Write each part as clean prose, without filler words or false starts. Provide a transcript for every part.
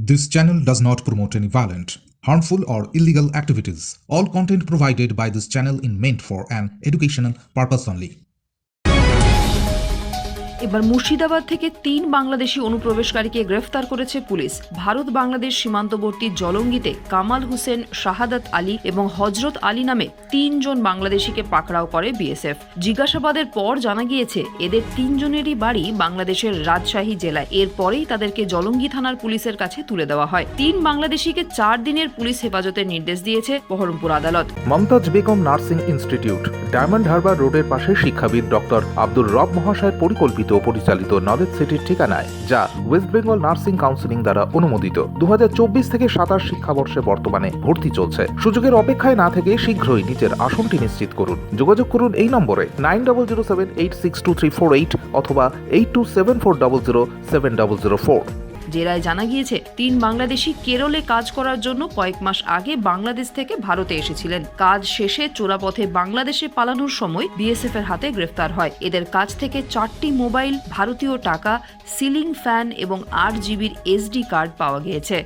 This channel does not promote any violent, harmful, or illegal activities. All content provided by this channel is meant for an educational purpose only. এবার মুর্শিদাবাদ থেকে ৩ বাংলাদেশি অনুপ্রবেশকারীকে গ্রেফতার করেছে police. Bharat Bangladesh সীমান্তবর্তী জলঙ্গিতে কামাল হোসেন, শাহাদাত আলী এবং হজরত আলী নামে ৩ জন বাংলাদেশিকে পাকড়াও করে বিএসএফ। জিজ্ঞাসাবাদের পর জানা গিয়েছে এদের ৩ জনেরই বাড়ি বাংলাদেশের রাজশাহী জেলায়। এরপরেই তাদেরকে জলঙ্গি থানার পুলিশের কাছে তুলে দেওয়া হয়। ৩ বাংলাদেশিকে 4 দিনের পুলিশ হেফাজতের নির্দেশ দিয়েছে বহরমপুর আদালত। Momtaz Begum nursing institute, Diamond Harbour রোডের পাশে শিক্ষাবিদ ডক্টর আব্দুর রব মহাশয়ের পরিকল্পিত পরিচালিত নলেজ সিটির ঠিকানায়, যা ওয়েস্ট বেঙ্গল নার্সিং কাউন্সিলিং দ্বারা অনুমোদিত। 2024 থেকে 27 শিক্ষাবর্ষে বর্তমানে ভর্তি চলছে। সুযোগের অপেক্ষায় না থেকে শীঘ্রই নিজের আসনটি নিশ্চিত করুন। যোগাযোগ করুন এই নম্বরে 9007862348 অথবা 8274007004। জেলায় জানা গিয়েছে ৩ বাংলাদেশি কেরলে কাজ করার জন্য কয়েক মাস আগে বাংলাদেশ থেকে ভারতে এসেছিলেন। কাজ শেষে চোরাপথে বাংলাদেশে পালানোর সময় বিএসএফ এর হাতে গ্রেফতার হয়। এদের কাছ থেকে 4টি মোবাইল, ভারতীয় টাকা, সিলিং ফ্যান এবং 8 জিবির এসডি কার্ড পাওয়া গিয়েছে।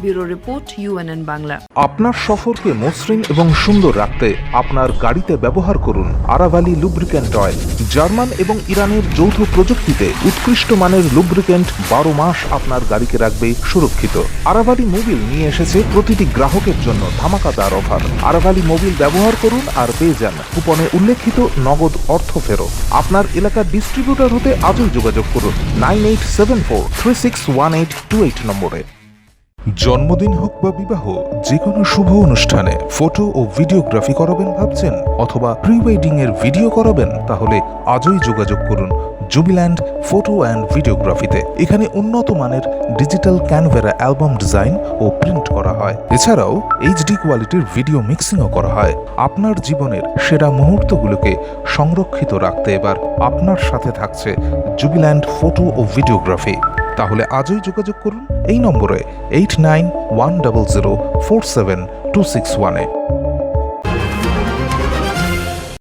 Bureau report, UNN Bangla. আপনার সফরকে মসৃণ এবং সুন্দর রাখতে আপনার গাড়িতে ব্যবহার করুন আরাভালি লুব্রিক্যান্ট অয়েল। জার্মান এবং ইরানের যৌথ প্রযুক্তিতে উৎকৃষ্ট মানের লুব্রিক্যান্ট 12 মাস আপনার গাড়িকে রাখবে সুরক্ষিত। আরাভালি মোবিল নিয়ে এসেছে প্রতিটি গ্রাহকের জন্য ধামাকাদার অফার। আরাভালি মোবিল ব্যবহার করুন আর পেয়ে যান কুপনে উল্লেখিত নগদ অর্থ ফেরত। আপনার এলাকার ডিস্ট্রিবিউটর হতে আজই যোগাযোগ করুন 9874361828 নম্বরে। জন্মদিন হোক বা বিবাহ, যে কোনো শুভ অনুষ্ঠানে ফটো ও ভিডিওগ্রাফি করাবেন ভাবছেন, অথবা প্রি ওয়েডিং এর ভিডিও করাবেন, তাহলে আজই যোগাযোগ করুন জুবিল্যান্ড ফটো অ্যান্ড ভিডিওগ্রাফিতে। এখানে উন্নত মানের ডিজিটাল ক্যানভেরা অ্যালবাম ডিজাইন ও প্রিন্ট করা হয়। এছাড়াও এইচডি কোয়ালিটির ভিডিও মিক্সিংও করা হয়। আপনার জীবনের সেরা মুহূর্তগুলোকে সংরক্ষিত রাখতে এবার আপনার সাথে থাকছে জুবিল্যান্ড ফটো ও ভিডিওগ্রাফি। তাহলে আজই যোগাযোগ করুন এই নম্বরে 8910047261-এ।